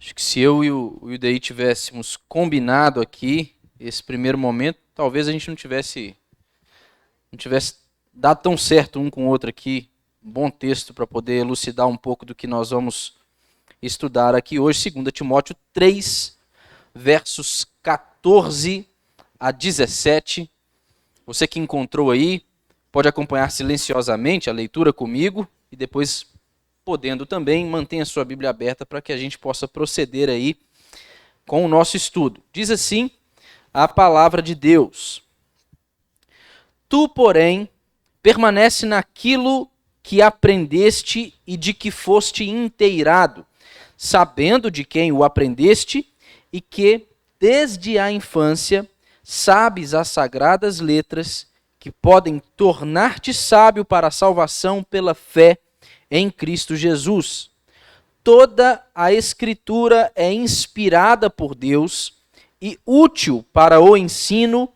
Acho que se eu e o Idaí tivéssemos combinado aqui esse primeiro momento, talvez a gente não tivesse dado tão certo um com o outro aqui. Um bom texto para poder elucidar um pouco do que nós vamos estudar aqui hoje, 2 Timóteo 3, versos 14 a 17. Você que encontrou aí, pode acompanhar silenciosamente a leitura comigo e depois, podendo também, mantenha a sua Bíblia aberta para que a gente possa proceder aí com o nosso estudo. Diz assim a palavra de Deus: Tu, porém, permanece naquilo que aprendeste e de que foste inteirado, sabendo de quem o aprendeste e que, desde a infância, sabes as sagradas letras que podem tornar-te sábio para a salvação pela fé em Cristo Jesus. Toda a Escritura é inspirada por Deus e útil para o ensino,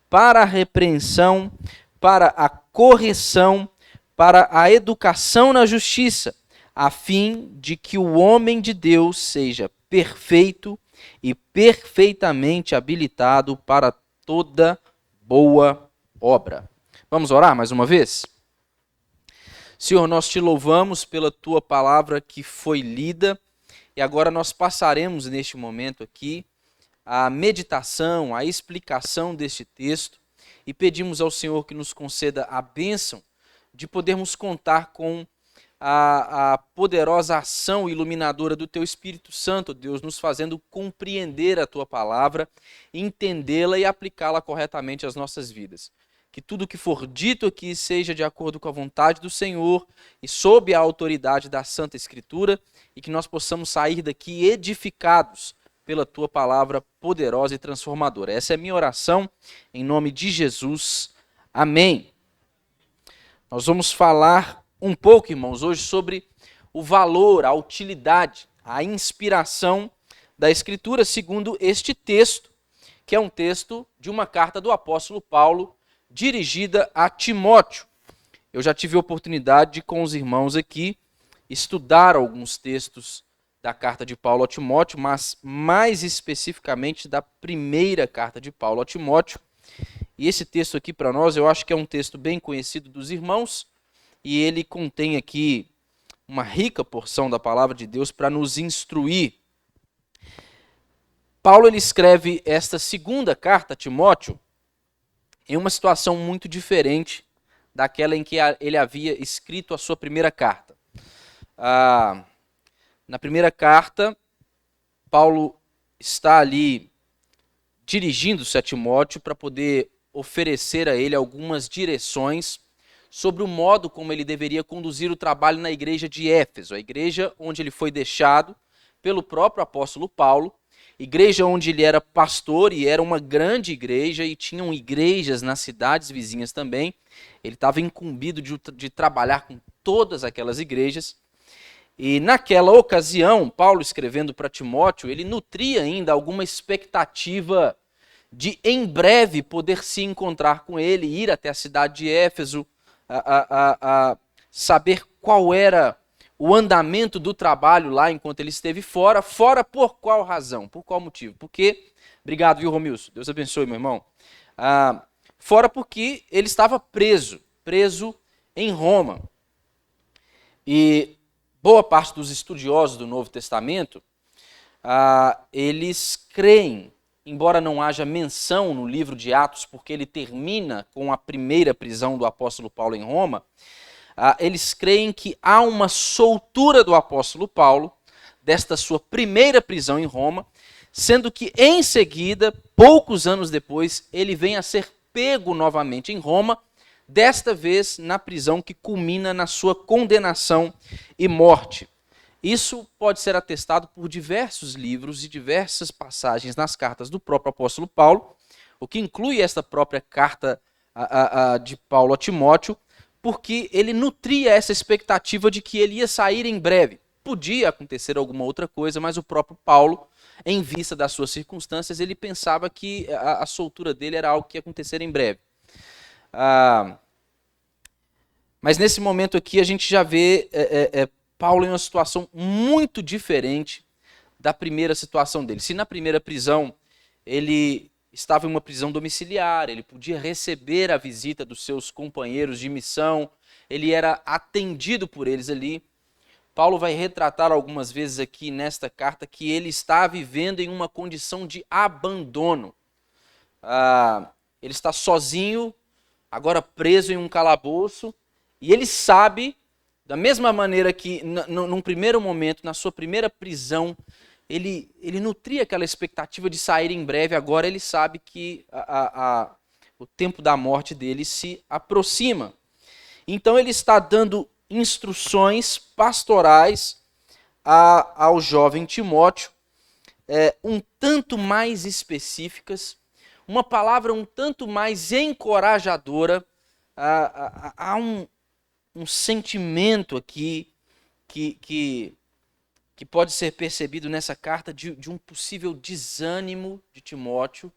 para a repreensão, para a correção, para a educação na justiça, a fim de que o homem de Deus seja perfeito e perfeitamente habilitado para toda boa obra. Vamos orar mais uma vez? Senhor, nós te louvamos pela tua palavra que foi lida e agora nós passaremos neste momento aqui a meditação, a explicação deste texto e pedimos ao Senhor que nos conceda a bênção de podermos contar com a poderosa ação iluminadora do Teu Espírito Santo, Deus, nos fazendo compreender a Tua palavra, entendê-la e aplicá-la corretamente às nossas vidas. Que tudo que for dito aqui seja de acordo com a vontade do Senhor e sob a autoridade da Santa Escritura e que nós possamos sair daqui edificados pela Tua palavra poderosa e transformadora. Essa é a minha oração, em nome de Jesus. Amém. Nós vamos falar um pouco, irmãos, hoje sobre o valor, a utilidade, a inspiração da Escritura segundo este texto, que é um texto de uma carta do apóstolo Paulo dirigida a Timóteo. Eu já tive a oportunidade de, com os irmãos aqui, estudar alguns textos da carta de Paulo a Timóteo, mas mais especificamente da primeira carta de Paulo a Timóteo. E esse texto aqui para nós, eu acho que é um texto bem conhecido dos irmãos, e ele contém aqui uma rica porção da palavra de Deus para nos instruir. Paulo ele escreve esta segunda carta a Timóteo em uma situação muito diferente daquela em que ele havia escrito a sua primeira carta. Na primeira carta, Paulo está ali dirigindo-se a Timóteo para poder oferecer a ele algumas direções sobre o modo como ele deveria conduzir o trabalho na igreja de Éfeso, a igreja onde ele foi deixado pelo próprio apóstolo Paulo, igreja onde ele era pastor e era uma grande igreja e tinham igrejas nas cidades vizinhas também. Ele estava incumbido de trabalhar com todas aquelas igrejas. E naquela ocasião, Paulo escrevendo para Timóteo, ele nutria ainda alguma expectativa de em breve poder se encontrar com ele, ir até a cidade de Éfeso, a saber qual era o andamento do trabalho lá enquanto ele esteve fora por qual razão, por qual motivo. Porque, obrigado, viu, Romilson? Deus abençoe, meu irmão. Fora porque ele estava preso em Roma. E boa parte dos estudiosos do Novo Testamento, eles creem, embora não haja menção no livro de Atos, porque ele termina com a primeira prisão do apóstolo Paulo em Roma, eles creem que há uma soltura do apóstolo Paulo, desta sua primeira prisão em Roma, sendo que em seguida, poucos anos depois, ele vem a ser pego novamente em Roma, desta vez na prisão que culmina na sua condenação e morte. Isso pode ser atestado por diversos livros e diversas passagens nas cartas do próprio apóstolo Paulo, o que inclui esta própria carta de Paulo a Timóteo, porque ele nutria essa expectativa de que ele ia sair em breve. Podia acontecer alguma outra coisa, mas o próprio Paulo, em vista das suas circunstâncias, ele pensava que a soltura dele era algo que ia acontecer em breve. Mas nesse momento aqui a gente já vê Paulo em uma situação muito diferente da primeira situação dele. Se na primeira prisão ele estava em uma prisão domiciliar, ele podia receber a visita dos seus companheiros de missão, ele era atendido por eles ali. Paulo vai retratar algumas vezes aqui nesta carta que ele está vivendo em uma condição de abandono. Ele está sozinho, agora preso em um calabouço, e ele sabe, da mesma maneira que num primeiro momento, na sua primeira prisão, ele nutria aquela expectativa de sair em breve, agora ele sabe que o tempo da morte dele se aproxima. Então ele está dando instruções pastorais ao jovem Timóteo, um tanto mais específicas, uma palavra um tanto mais encorajadora. Há um sentimento aqui que pode ser percebido nessa carta de um possível desânimo de Timóteo,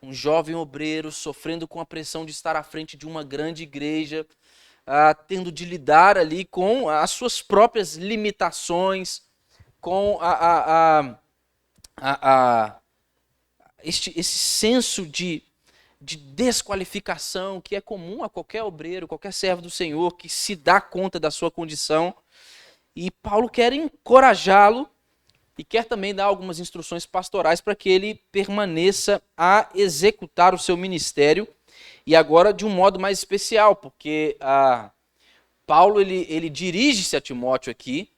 um jovem obreiro sofrendo com a pressão de estar à frente de uma grande igreja, tendo de lidar ali com as suas próprias limitações, com esse senso de desqualificação que é comum a qualquer obreiro, qualquer servo do Senhor que se dá conta da sua condição. E Paulo quer encorajá-lo e quer também dar algumas instruções pastorais para que ele permaneça a executar o seu ministério, e agora de um modo mais especial, porque Paulo ele dirige-se a Timóteo aqui,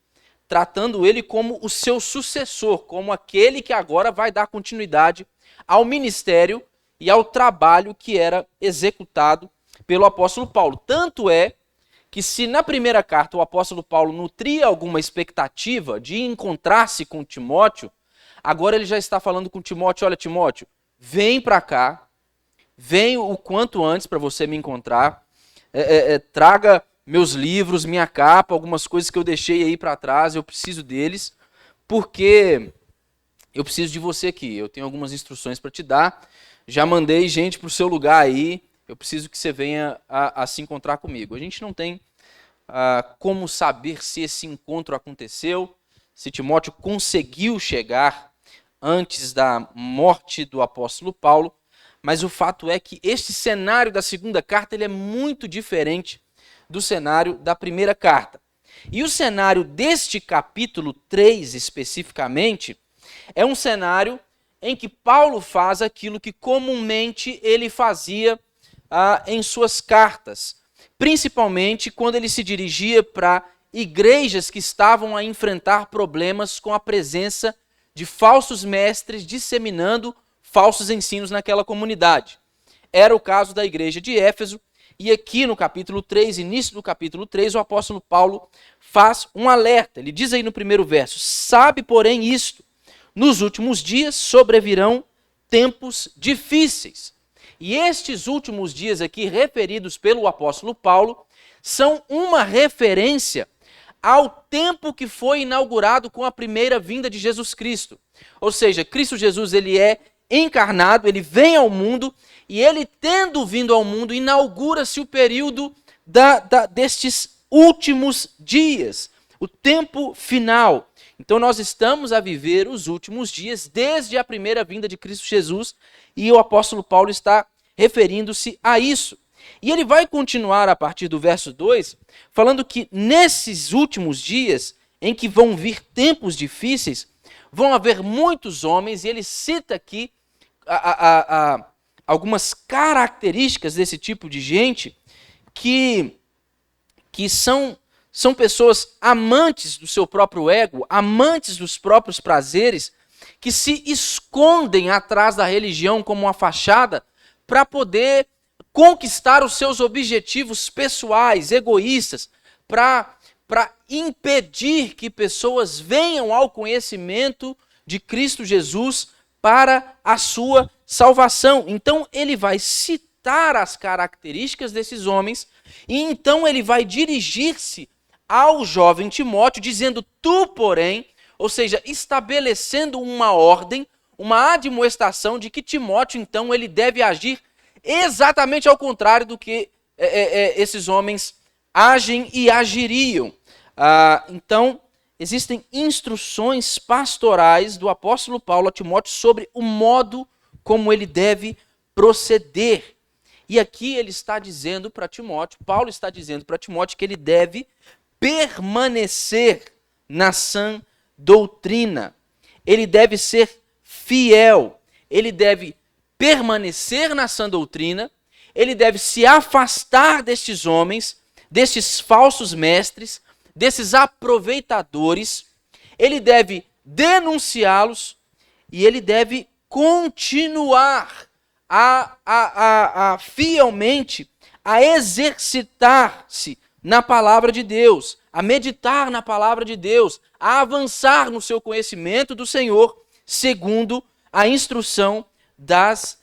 tratando ele como o seu sucessor, como aquele que agora vai dar continuidade ao ministério e ao trabalho que era executado pelo apóstolo Paulo. Tanto é que se na primeira carta o apóstolo Paulo nutria alguma expectativa de encontrar-se com Timóteo, agora ele já está falando com Timóteo: olha, Timóteo, vem para cá, vem o quanto antes para você me encontrar, traga meus livros, minha capa, algumas coisas que eu deixei aí para trás, eu preciso deles, porque eu preciso de você aqui, eu tenho algumas instruções para te dar, já mandei gente para o seu lugar aí, eu preciso que você venha a se encontrar comigo. A gente não tem como saber se esse encontro aconteceu, se Timóteo conseguiu chegar antes da morte do apóstolo Paulo, mas o fato é que este cenário da segunda carta ele é muito diferente do cenário da primeira carta. E o cenário deste capítulo 3 especificamente é um cenário em que Paulo faz aquilo que comumente ele fazia em suas cartas, principalmente quando ele se dirigia para igrejas que estavam a enfrentar problemas com a presença de falsos mestres disseminando falsos ensinos naquela comunidade. Era o caso da igreja de Éfeso, e aqui no capítulo 3, início do capítulo 3, o apóstolo Paulo faz um alerta. Ele diz aí no primeiro verso: sabe, porém, isto, nos últimos dias sobrevirão tempos difíceis. E estes últimos dias aqui, referidos pelo apóstolo Paulo, são uma referência ao tempo que foi inaugurado com a primeira vinda de Jesus Cristo. Ou seja, Cristo Jesus ele é encarnado, ele vem ao mundo, e ele, tendo vindo ao mundo, inaugura-se o período destes últimos dias, o tempo final. Então nós estamos a viver os últimos dias desde a primeira vinda de Cristo Jesus, e o apóstolo Paulo está referindo-se a isso. E ele vai continuar a partir do verso 2, falando que nesses últimos dias, em que vão vir tempos difíceis, vão haver muitos homens, e ele cita aqui algumas características desse tipo de gente que são pessoas amantes do seu próprio ego, amantes dos próprios prazeres, que se escondem atrás da religião como uma fachada para poder conquistar os seus objetivos pessoais, egoístas, para impedir que pessoas venham ao conhecimento de Cristo Jesus para a sua salvação. Então ele vai citar as características desses homens, e então ele vai dirigir-se ao jovem Timóteo, dizendo: tu, porém, ou seja, estabelecendo uma ordem, uma admoestação de que Timóteo, então, ele deve agir exatamente ao contrário do que esses homens agem e agiriam. Então, existem instruções pastorais do apóstolo Paulo a Timóteo sobre o modo como ele deve proceder. E aqui ele está dizendo para Timóteo, Paulo está dizendo para Timóteo que ele deve permanecer na sã doutrina. Ele deve ser fiel, ele deve permanecer na sã doutrina, ele deve se afastar destes homens, destes falsos mestres, desses aproveitadores, ele deve denunciá-los e ele deve continuar fielmente a exercitar-se na palavra de Deus, a meditar na palavra de Deus, a avançar no seu conhecimento do Senhor, segundo a instrução das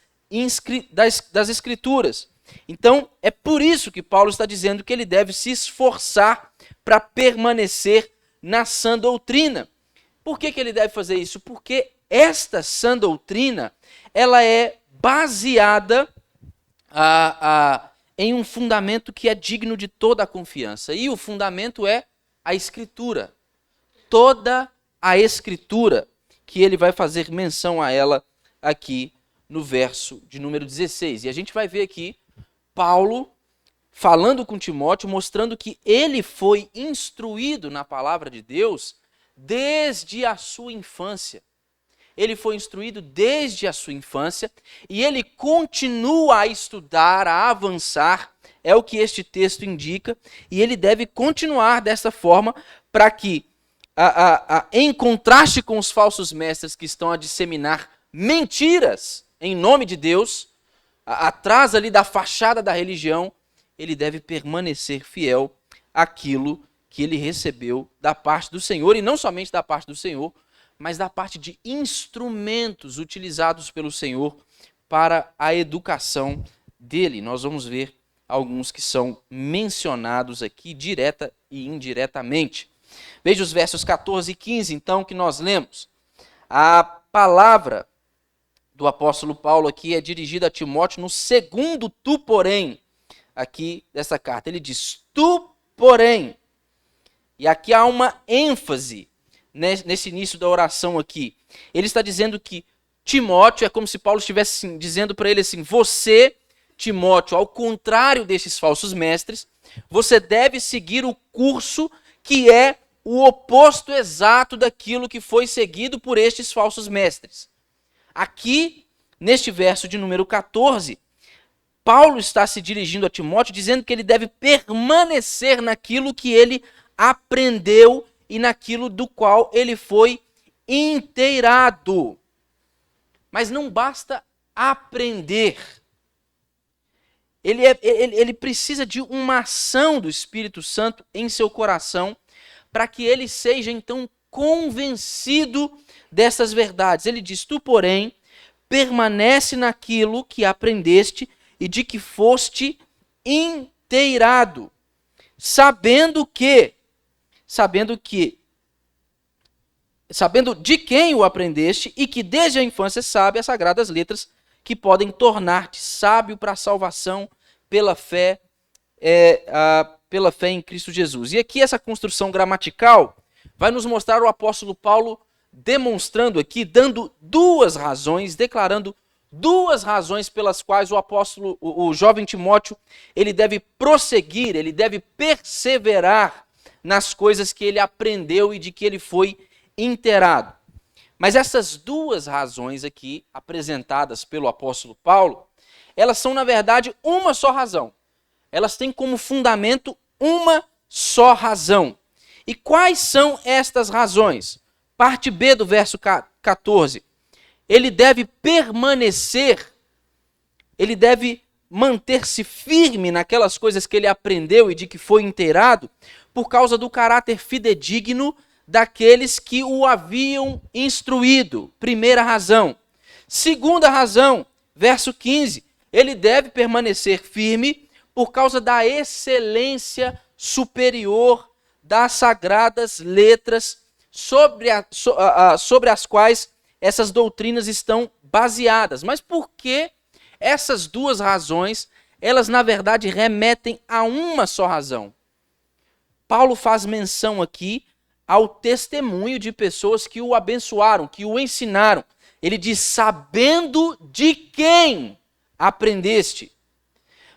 Escrituras. Então, é por isso que Paulo está dizendo que ele deve se esforçar para permanecer na sã doutrina. Por que ele deve fazer isso? Porque esta sã doutrina, ela é baseada em um fundamento que é digno de toda a confiança. E o fundamento é a Escritura. Toda a Escritura, que ele vai fazer menção a ela aqui no verso de número 16. E a gente vai ver aqui Paulo falando com Timóteo, mostrando que ele foi instruído na palavra de Deus desde a sua infância. Ele foi instruído desde a sua infância e ele continua a estudar, a avançar, é o que este texto indica, e ele deve continuar dessa forma para que, em contraste com os falsos mestres que estão a disseminar mentiras em nome de Deus, atrás ali da fachada da religião, ele deve permanecer fiel àquilo que ele recebeu da parte do Senhor, e não somente da parte do Senhor, mas da parte de instrumentos utilizados pelo Senhor para a educação dele. Nós vamos ver alguns que são mencionados aqui, direta e indiretamente. Veja os versos 14 e 15, então, que nós lemos. A palavra do apóstolo Paulo aqui é dirigida a Timóteo no segundo tu, porém, aqui dessa carta. Ele diz, tu, porém. E aqui há uma ênfase nesse início da oração aqui. Ele está dizendo que Timóteo, é como se Paulo estivesse assim, dizendo para ele assim, você, Timóteo, ao contrário desses falsos mestres, você deve seguir o curso que é o oposto exato daquilo que foi seguido por estes falsos mestres. Aqui, neste verso de número 14, Paulo está se dirigindo a Timóteo dizendo que ele deve permanecer naquilo que ele aprendeu e naquilo do qual ele foi inteirado. Mas não basta aprender. Ele precisa de uma ação do Espírito Santo em seu coração para que ele seja então convencido dessas verdades. Ele diz, tu, porém, permanece naquilo que aprendeste e de que foste inteirado, sabendo de quem o aprendeste e que desde a infância sabe as sagradas letras que podem tornar-te sábio para a salvação pela fé em Cristo Jesus. E aqui essa construção gramatical vai nos mostrar o apóstolo Paulo demonstrando aqui, dando duas razões, declarando duas razões pelas quais o jovem Timóteo, ele deve prosseguir, ele deve perseverar nas coisas que ele aprendeu e de que ele foi inteirado. Mas essas duas razões aqui, apresentadas pelo apóstolo Paulo, elas são, na verdade, uma só razão. Elas têm como fundamento uma só razão. E quais são estas razões? Parte B do verso 14. Ele deve permanecer, ele deve manter-se firme naquelas coisas que ele aprendeu e de que foi inteirado, por causa do caráter fidedigno daqueles que o haviam instruído. Primeira razão. Segunda razão, verso 15. Ele deve permanecer firme por causa da excelência superior das sagradas letras sobre as quais essas doutrinas estão baseadas. Mas por que essas duas razões, elas na verdade remetem a uma só razão? Paulo faz menção aqui ao testemunho de pessoas que o abençoaram, que o ensinaram. Ele diz, sabendo de quem aprendeste.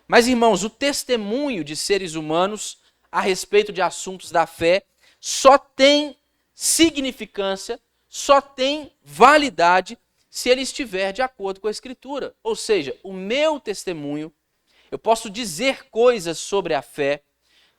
Mas, irmãos, o testemunho de seres humanos a respeito de assuntos da fé só tem significância, só tem validade se ele estiver de acordo com a Escritura. Ou seja, o meu testemunho, eu posso dizer coisas sobre a fé,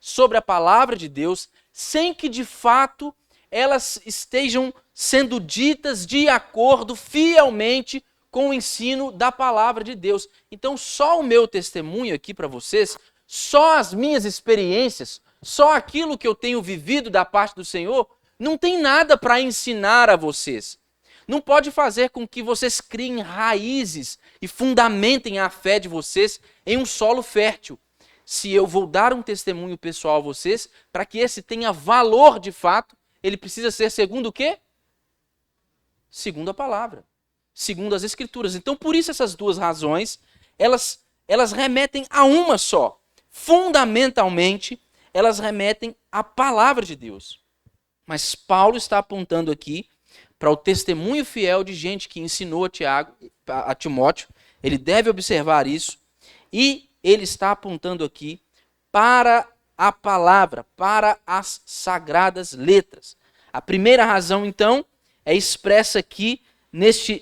sobre a palavra de Deus, sem que de fato elas estejam sendo ditas de acordo fielmente com o ensino da palavra de Deus. Então, só o meu testemunho aqui para vocês, só as minhas experiências, só aquilo que eu tenho vivido da parte do Senhor, não tem nada para ensinar a vocês. Não pode fazer com que vocês criem raízes e fundamentem a fé de vocês em um solo fértil. Se eu vou dar um testemunho pessoal a vocês, para que esse tenha valor de fato, ele precisa ser segundo o quê? Segundo a palavra, segundo as Escrituras. Então, por isso essas duas razões, elas remetem a uma só. Fundamentalmente, elas remetem à palavra de Deus. Mas Paulo está apontando aqui para o testemunho fiel de gente que ensinou a Timóteo. Ele deve observar isso. E ele está apontando aqui para a palavra, para as sagradas letras. A primeira razão, então, é expressa aqui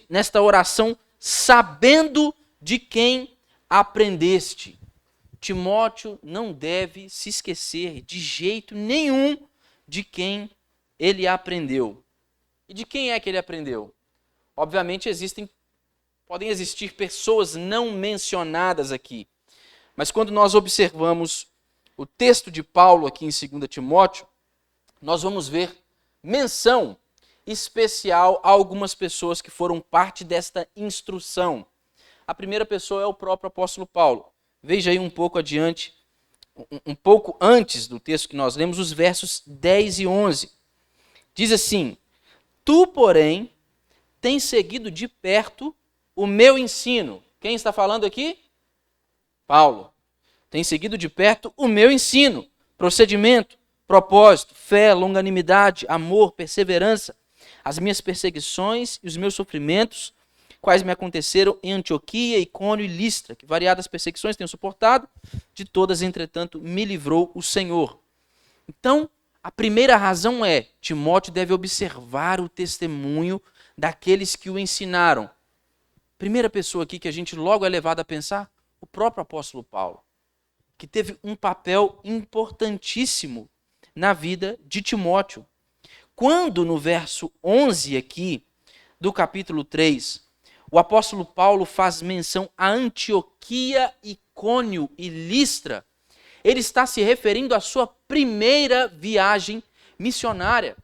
nesta oração, sabendo de quem aprendeste. Timóteo não deve se esquecer de jeito nenhum de quem ele aprendeu. E de quem é que ele aprendeu? Obviamente podem existir pessoas não mencionadas aqui. Mas quando nós observamos o texto de Paulo aqui em 2 Timóteo, nós vamos ver menção especial a algumas pessoas que foram parte desta instrução. A primeira pessoa é o próprio apóstolo Paulo. Veja aí um pouco adiante, um pouco antes do texto que nós lemos, os versos 10 e 11. Diz assim, tu, porém, tens seguido de perto o meu ensino. Quem está falando aqui? Paulo. Tem seguido de perto o meu ensino, procedimento, propósito, fé, longanimidade, amor, perseverança, as minhas perseguições e os meus sofrimentos, quais me aconteceram em Antioquia, Icônio e Listra, que variadas perseguições tenho suportado, de todas, entretanto, me livrou o Senhor. Então, a primeira razão é, Timóteo deve observar o testemunho daqueles que o ensinaram. Primeira pessoa aqui que a gente logo é levado a pensar, o próprio apóstolo Paulo, que teve um papel importantíssimo na vida de Timóteo. Quando no verso 11 aqui, do capítulo 3, o apóstolo Paulo faz menção a Antioquia, Icônio e Listra, ele está se referindo à sua primeira viagem missionária.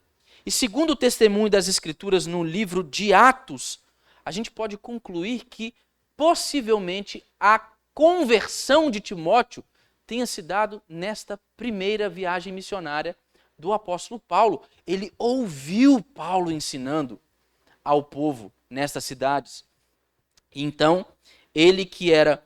E segundo o testemunho das Escrituras no livro de Atos, a gente pode concluir que possivelmente a conversão de Timóteo tenha se dado nesta primeira viagem missionária do apóstolo Paulo. Ele ouviu Paulo ensinando ao povo nestas cidades. Então, ele que era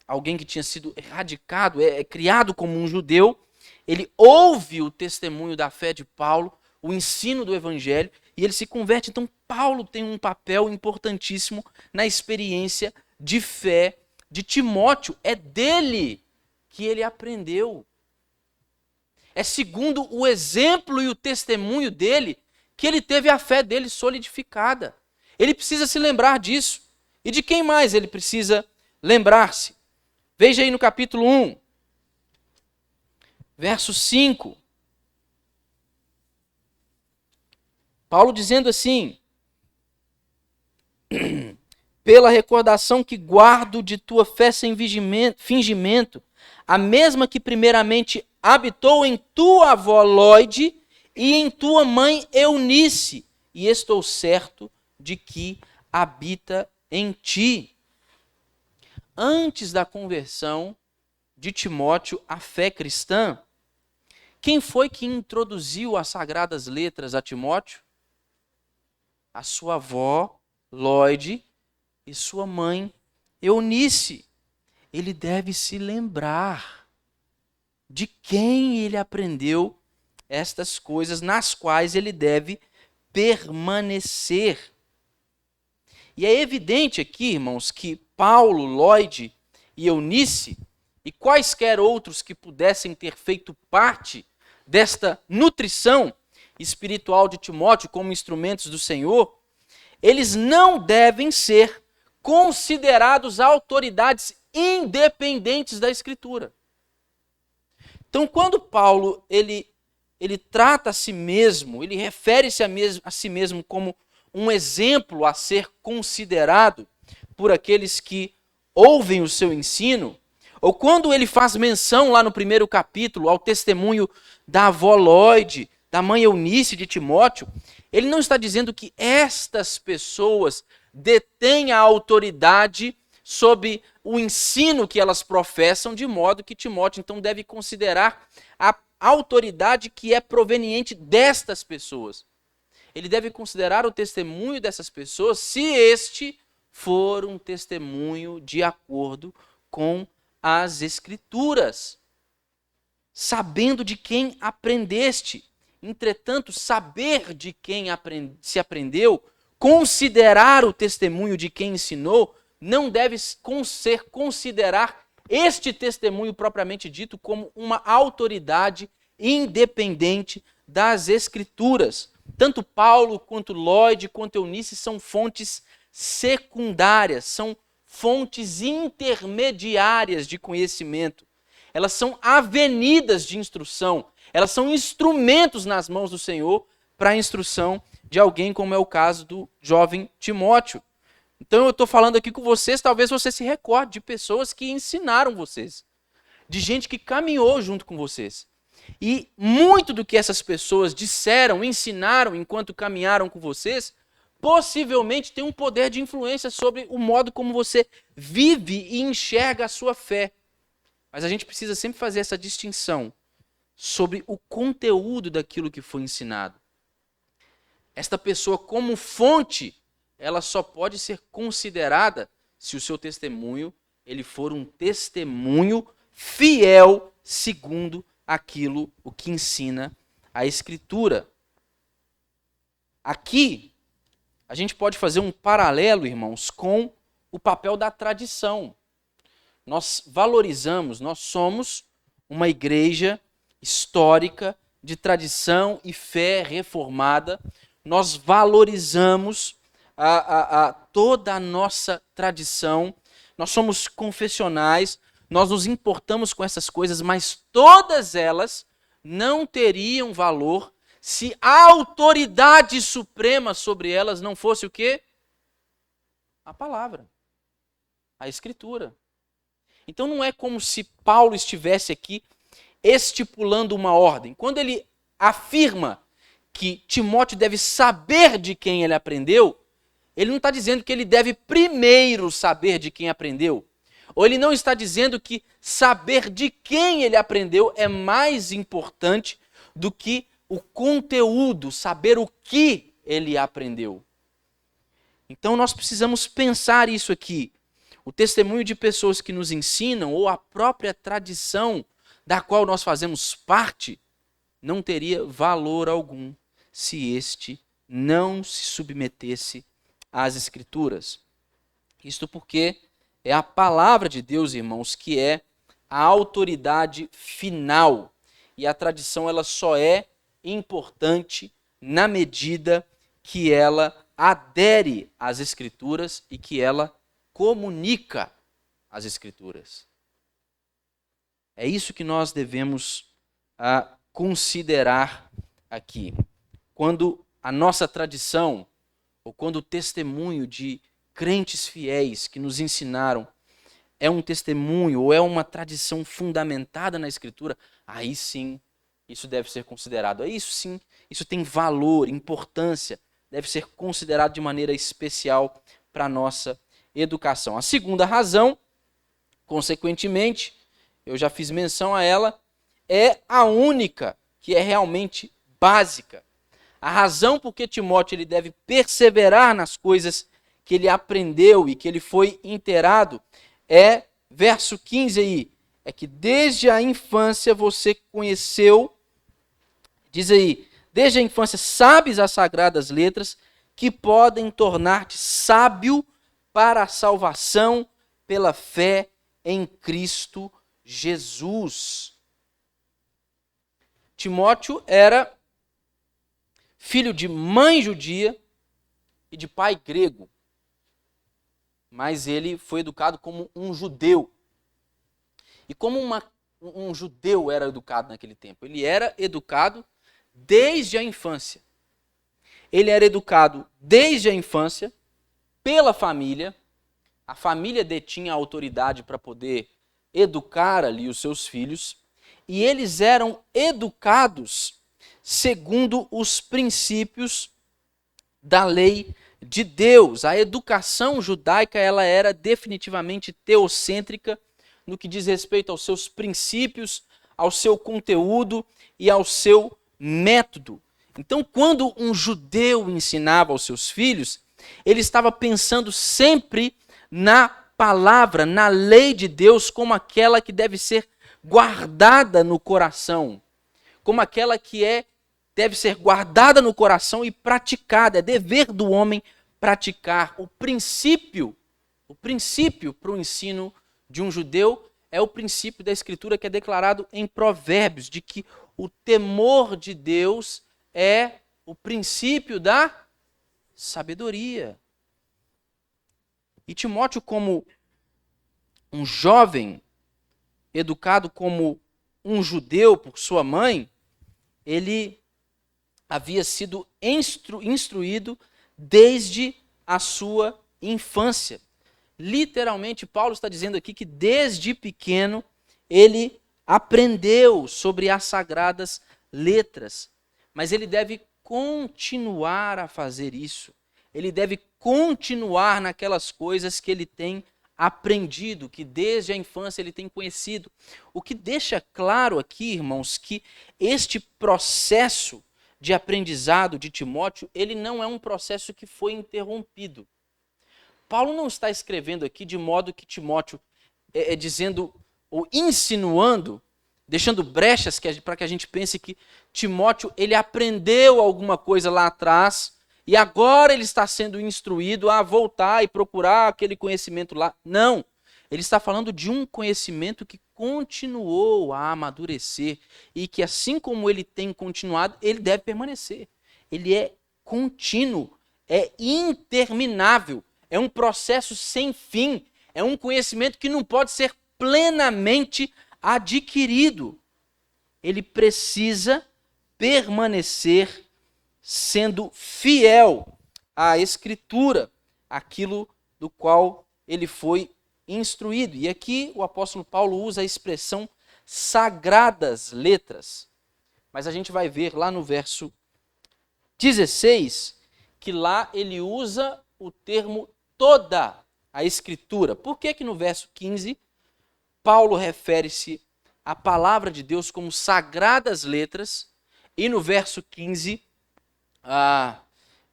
alguém que tinha sido erradicado, criado como um judeu, ele ouve o testemunho da fé de Paulo, o ensino do evangelho, e ele se converte. Então, Paulo tem um papel importantíssimo na experiência de fé de Timóteo. É dele que ele aprendeu. É segundo o exemplo e o testemunho dele que ele teve a fé dele solidificada. Ele precisa se lembrar disso. E de quem mais ele precisa lembrar-se? Veja aí no capítulo 1, verso 5. Paulo dizendo assim, pela recordação que guardo de tua fé sem fingimento, a mesma que primeiramente habitou em tua avó Lóide e em tua mãe Eunice, e estou certo de que habita em ti. Antes da conversão de Timóteo à fé cristã, quem foi que introduziu as sagradas letras a Timóteo? A sua avó Lóide e sua mãe Eunice. Ele deve se lembrar de quem ele aprendeu estas coisas nas quais ele deve permanecer. E é evidente aqui, irmãos, que Paulo, Lloyd e Eunice, e quaisquer outros que pudessem ter feito parte desta nutrição espiritual de Timóteo como instrumentos do Senhor, eles não devem ser considerados autoridades independentes da Escritura. Então, quando Paulo ele trata a si mesmo, ele refere-se a si mesmo como um exemplo a ser considerado por aqueles que ouvem o seu ensino, ou quando ele faz menção lá no primeiro capítulo ao testemunho da avó Lloyd, da mãe Eunice de Timóteo, ele não está dizendo que estas pessoas detêm a autoridade sobre o ensino que elas professam, de modo que Timóteo então deve considerar a autoridade que é proveniente destas pessoas. Ele deve considerar o testemunho dessas pessoas se este for um testemunho de acordo com as Escrituras, sabendo de quem aprendeste. Entretanto, saber de quem se aprendeu, considerar o testemunho de quem ensinou, não deve ser considerar este testemunho propriamente dito como uma autoridade independente das Escrituras. Tanto Paulo, quanto Lloyd, quanto Eunice são fontes secundárias, são fontes intermediárias de conhecimento. Elas são avenidas de instrução, elas são instrumentos nas mãos do Senhor para a instrução de alguém, como é o caso do jovem Timóteo. Então eu estou falando aqui com vocês, talvez você se recorde de pessoas que ensinaram vocês, de gente que caminhou junto com vocês. E muito do que essas pessoas disseram, ensinaram enquanto caminharam com vocês, possivelmente tem um poder de influência sobre o modo como você vive e enxerga a sua fé. Mas a gente precisa sempre fazer essa distinção sobre o conteúdo daquilo que foi ensinado. Esta pessoa, como fonte, ela só pode ser considerada se o seu testemunho ele for um testemunho fiel segundo aquilo o que ensina a Escritura. Aqui, a gente pode fazer um paralelo, irmãos, com o papel da tradição. Nós valorizamos, nós somos uma igreja histórica de tradição e fé reformada. Nós valorizamos toda a nossa tradição. Nós somos confessionais, nós nos importamos com essas coisas, mas todas elas não teriam valor se a autoridade suprema sobre elas não fosse o quê? A palavra, a Escritura. Então não é como se Paulo estivesse aqui estipulando uma ordem. Quando ele afirma que Timóteo deve saber de quem ele aprendeu, ele não está dizendo que ele deve primeiro saber de quem aprendeu. Ou ele não está dizendo que saber de quem ele aprendeu é mais importante do que o conteúdo, saber o que ele aprendeu. Então nós precisamos pensar isso aqui. O testemunho de pessoas que nos ensinam ou a própria tradição da qual nós fazemos parte não teria valor algum se este não se submetesse às Escrituras. Isto porque é a palavra de Deus, irmãos, que é a autoridade final. E a tradição ela só é importante na medida que ela adere às Escrituras e que ela comunica as Escrituras. É isso que nós devemos considerar aqui. Quando a nossa tradição, ou quando o testemunho de crentes fiéis que nos ensinaram é um testemunho ou é uma tradição fundamentada na Escritura, aí sim isso deve ser considerado. Aí isso sim, isso tem valor, importância, deve ser considerado de maneira especial para a nossa educação. A segunda razão, consequentemente, eu já fiz menção a ela, é a única que é realmente básica. A razão por que Timóteo ele deve perseverar nas coisas que ele aprendeu e que ele foi inteirado é, verso 15 aí, é que desde a infância você conheceu Diz aí, desde a infância sabes as sagradas letras que podem tornar-te sábio para a salvação pela fé em Cristo Jesus. Timóteo era filho de mãe judia e de pai grego, mas ele foi educado como um judeu. E como um judeu era educado naquele tempo? Ele era educado desde a infância. Ele era educado desde a infância pela família. A família detinha a autoridade para poder educar ali os seus filhos. E eles eram educados segundo os princípios da lei de Deus. A educação judaica ela era definitivamente teocêntrica no que diz respeito aos seus princípios, ao seu conteúdo e ao seu método. Então, quando um judeu ensinava aos seus filhos, ele estava pensando sempre na palavra, na lei de Deus, como aquela que deve ser guardada no coração, como aquela que deve ser guardada no coração e praticada. É dever do homem praticar. O princípio para o ensino de um judeu é o princípio da Escritura que é declarado em Provérbios, de que o temor de Deus é o princípio da sabedoria. E Timóteo, como um jovem educado como um judeu por sua mãe, ele havia sido instruído desde a sua infância. Literalmente, Paulo está dizendo aqui que desde pequeno ele aprendeu sobre as sagradas letras, mas ele deve continuar a fazer isso. Ele deve continuar naquelas coisas que ele tem aprendido, que desde a infância ele tem conhecido. O que deixa claro aqui, irmãos, que este processo de aprendizado de Timóteo, ele não é um processo que foi interrompido. Paulo não está escrevendo aqui de modo que Timóteo dizendo ou insinuando, deixando brechas para que a gente pense que Timóteo ele aprendeu alguma coisa lá atrás e agora ele está sendo instruído a voltar e procurar aquele conhecimento lá. Não, ele está falando de um conhecimento que continuou a amadurecer e que assim como ele tem continuado, ele deve permanecer. Ele é contínuo, é interminável. É um processo sem fim, é um conhecimento que não pode ser plenamente adquirido. Ele precisa permanecer sendo fiel à Escritura, aquilo do qual ele foi instruído. E aqui o apóstolo Paulo usa a expressão sagradas letras, mas a gente vai ver lá no verso 16 que lá ele usa o termo toda a Escritura. Por que que no verso 15 Paulo refere-se à palavra de Deus como sagradas letras e no verso 15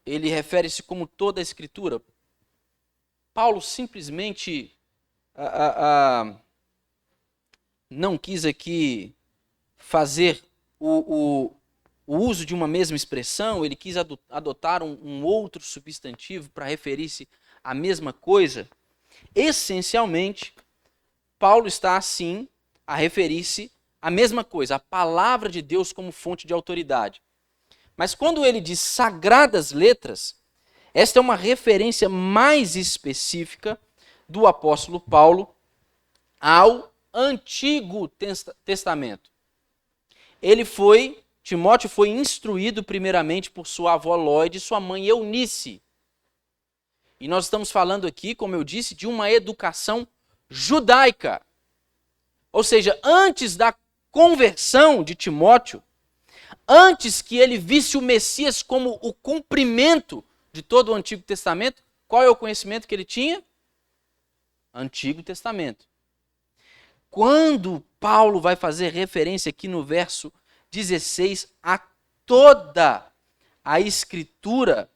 ele refere-se como toda a Escritura? Paulo simplesmente não quis aqui fazer o uso de uma mesma expressão, ele quis adotar um outro substantivo para referir-se à mesma coisa. Essencialmente, Paulo está, assim, a referir-se à mesma coisa, a palavra de Deus como fonte de autoridade. Mas quando ele diz sagradas letras, esta é uma referência mais específica do apóstolo Paulo ao Antigo Testamento. Timóteo foi instruído primeiramente por sua avó Lóide e sua mãe Eunice. E nós estamos falando aqui, como eu disse, de uma educação judaica. Ou seja, antes da conversão de Timóteo, antes que ele visse o Messias como o cumprimento de todo o Antigo Testamento, qual é o conhecimento que ele tinha? Antigo Testamento. Quando Paulo vai fazer referência aqui no verso 16 a toda a Escritura,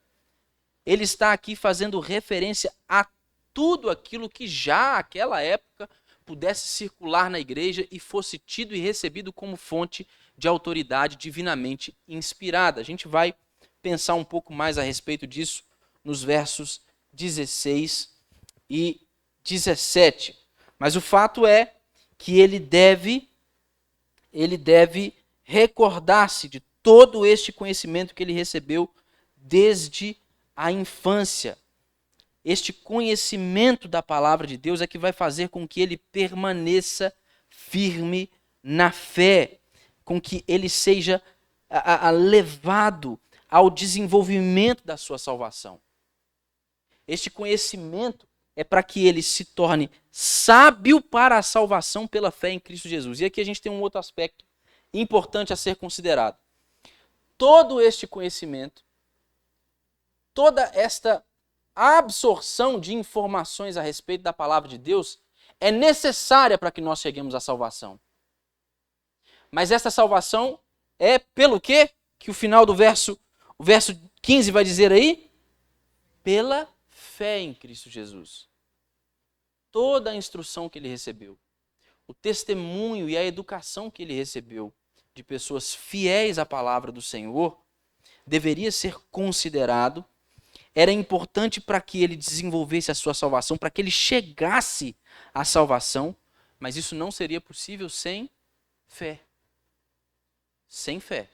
ele está aqui fazendo referência a tudo aquilo que já naquela época pudesse circular na igreja e fosse tido e recebido como fonte de autoridade divinamente inspirada. A gente vai pensar um pouco mais a respeito disso nos versos 16 e 17. Mas o fato é que ele deve recordar-se de todo este conhecimento que ele recebeu desde a infância. Este conhecimento da palavra de Deus é que vai fazer com que ele permaneça firme na fé, com que ele seja levado ao desenvolvimento da sua salvação. Este conhecimento é para que ele se torne sábio para a salvação pela fé em Cristo Jesus. E aqui a gente tem um outro aspecto importante a ser considerado. Todo este conhecimento, toda esta absorção de informações a respeito da palavra de Deus é necessária para que nós cheguemos à salvação. Mas essa salvação é pelo quê? Que o final do verso 15 vai dizer aí? Pela fé em Cristo Jesus. Toda a instrução que ele recebeu, o testemunho e a educação que ele recebeu de pessoas fiéis à palavra do Senhor, deveria ser considerado, era importante para que ele desenvolvesse a sua salvação, para que ele chegasse à salvação, mas isso não seria possível sem fé. Sem fé.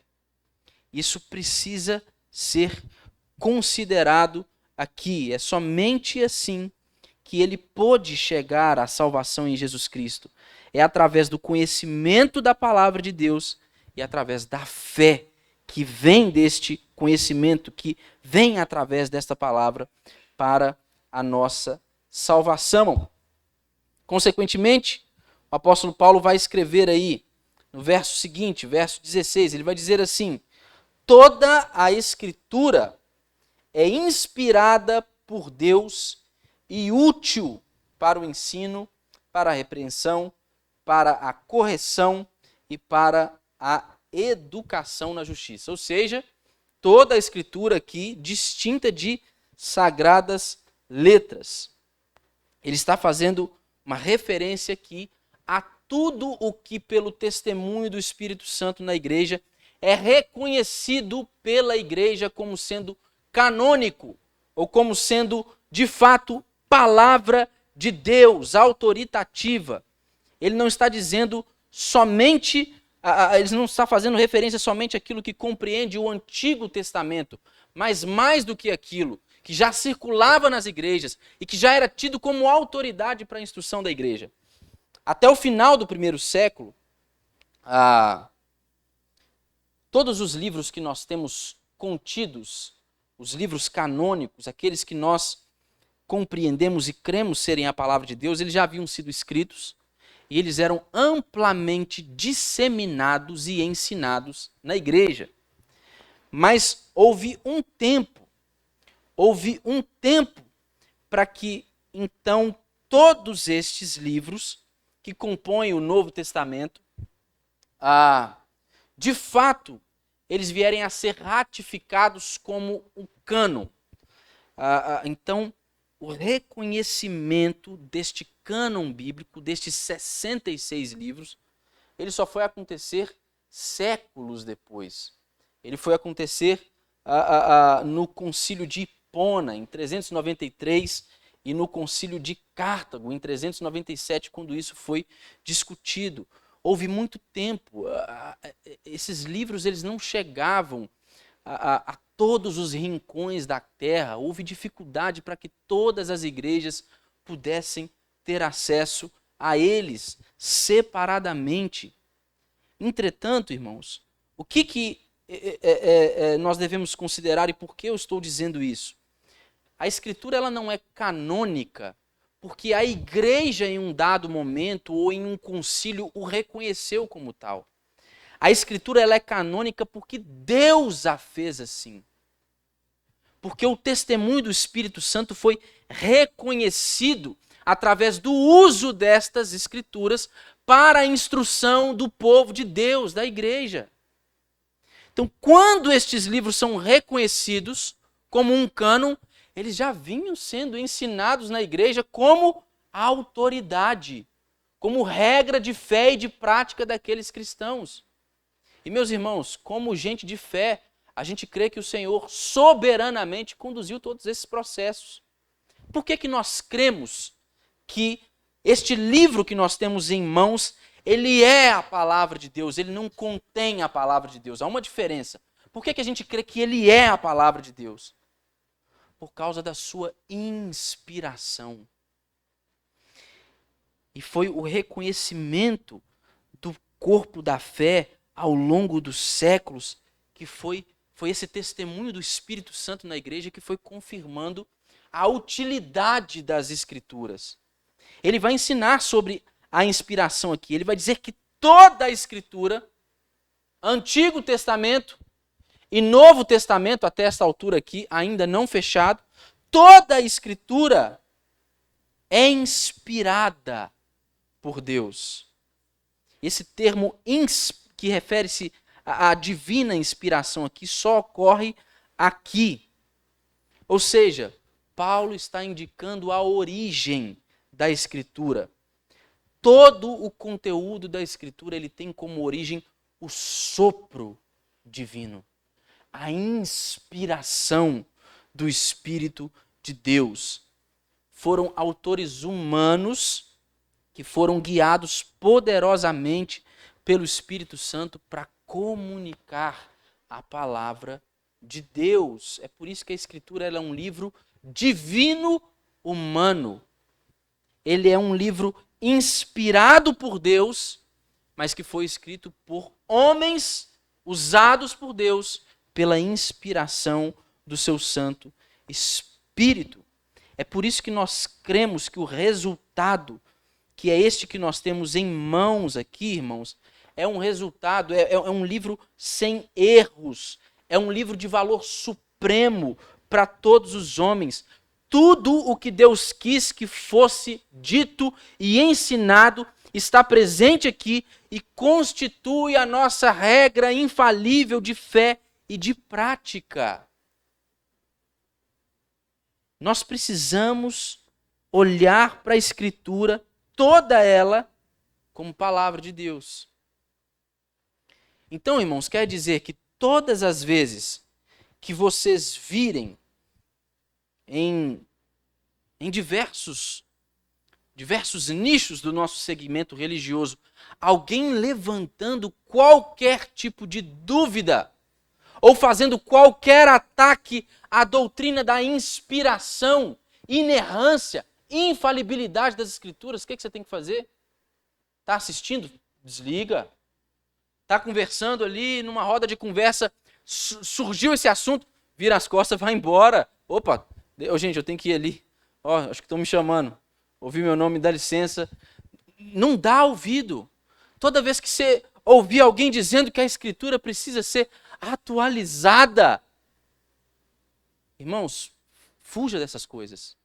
Isso precisa ser considerado aqui. É somente assim que ele pôde chegar à salvação em Jesus Cristo. É através do conhecimento da palavra de Deus e através da fé que vem deste conhecimento, que vem através desta palavra para a nossa salvação. Consequentemente, o apóstolo Paulo vai escrever aí, no verso seguinte, verso 16, ele vai dizer assim: toda a Escritura é inspirada por Deus e útil para o ensino, para a repreensão, para a correção e para a educação na justiça. Ou seja, toda a Escritura aqui distinta de sagradas letras. Ele está fazendo uma referência aqui a tudo o que pelo testemunho do Espírito Santo na igreja é reconhecido pela igreja como sendo canônico, ou como sendo, de fato, palavra de Deus, autoritativa. Ele não está dizendo somente, ele não está fazendo referência somente àquilo que compreende o Antigo Testamento, mas mais do que aquilo que já circulava nas igrejas e que já era tido como autoridade para a instrução da igreja. Até o final do primeiro século, todos os livros que nós temos contidos, os livros canônicos, aqueles que nós compreendemos e cremos serem a palavra de Deus, eles já haviam sido escritos e eles eram amplamente disseminados e ensinados na igreja. Mas houve um tempo para que, então, todos estes livros que compõem o Novo Testamento, de fato, eles vierem a ser ratificados como o cânon. Então, o reconhecimento deste cânon bíblico, destes 66 livros, ele só foi acontecer séculos depois. Ele foi acontecer no Concílio de Hipona, em 393, e no Concílio de Cartago, em 397, quando isso foi discutido. Houve muito tempo, esses livros eles não chegavam a todos os rincões da terra, houve dificuldade para que todas as igrejas pudessem ter acesso a eles separadamente. Entretanto, irmãos, o que nós devemos considerar e por que eu estou dizendo isso? A Escritura ela não é canônica porque a igreja em um dado momento ou em um concílio o reconheceu como tal. A Escritura ela é canônica porque Deus a fez assim. Porque o testemunho do Espírito Santo foi reconhecido através do uso destas Escrituras para a instrução do povo de Deus, da igreja. Então, quando estes livros são reconhecidos como um cânon, eles já vinham sendo ensinados na igreja como autoridade, como regra de fé e de prática daqueles cristãos. E meus irmãos, como gente de fé, a gente crê que o Senhor soberanamente conduziu todos esses processos. Por que nós cremos que este livro que nós temos em mãos, ele é a palavra de Deus, ele não contém a palavra de Deus? Há uma diferença. Por que a gente crê que ele é a palavra de Deus? Por causa da sua inspiração. E foi o reconhecimento do corpo da fé ao longo dos séculos que foi esse testemunho do Espírito Santo na igreja que foi confirmando a utilidade das Escrituras. Ele vai ensinar sobre a inspiração aqui. Ele vai dizer que toda a Escritura, Antigo Testamento e Novo Testamento, até essa altura aqui, ainda não fechado, toda a Escritura é inspirada por Deus. Esse termo que refere-se à divina inspiração aqui só ocorre aqui. Ou seja, Paulo está indicando a origem da Escritura. Todo o conteúdo da Escritura ele tem como origem o sopro divino, a inspiração do Espírito de Deus. Foram autores humanos que foram guiados poderosamente pelo Espírito Santo para comunicar a palavra de Deus. É por isso que a Escritura ela é um livro divino humano. Ele é um livro inspirado por Deus, mas que foi escrito por homens usados por Deus pela inspiração do seu Santo Espírito. É por isso que nós cremos que o resultado, que é este que nós temos em mãos aqui, irmãos, é um resultado, é um livro sem erros, é um livro de valor supremo para todos os homens. Tudo o que Deus quis que fosse dito e ensinado está presente aqui e constitui a nossa regra infalível de fé e de prática. Nós precisamos olhar para a Escritura, toda ela, como palavra de Deus. Então, irmãos, quer dizer que todas as vezes que vocês virem em diversos nichos do nosso segmento religioso, alguém levantando qualquer tipo de dúvida ou fazendo qualquer ataque à doutrina da inspiração, inerrância, infalibilidade das Escrituras, o que você tem que fazer? Está assistindo? Desliga. Está conversando ali, numa roda de conversa, surgiu esse assunto, vira as costas, vai embora. Opa, gente, eu tenho que ir ali. Acho que estão me chamando. Ouvi meu nome, dá licença. Não dá ouvido. Toda vez que você ouvir alguém dizendo que a Escritura precisa ser atualizada, irmãos, fuja dessas coisas.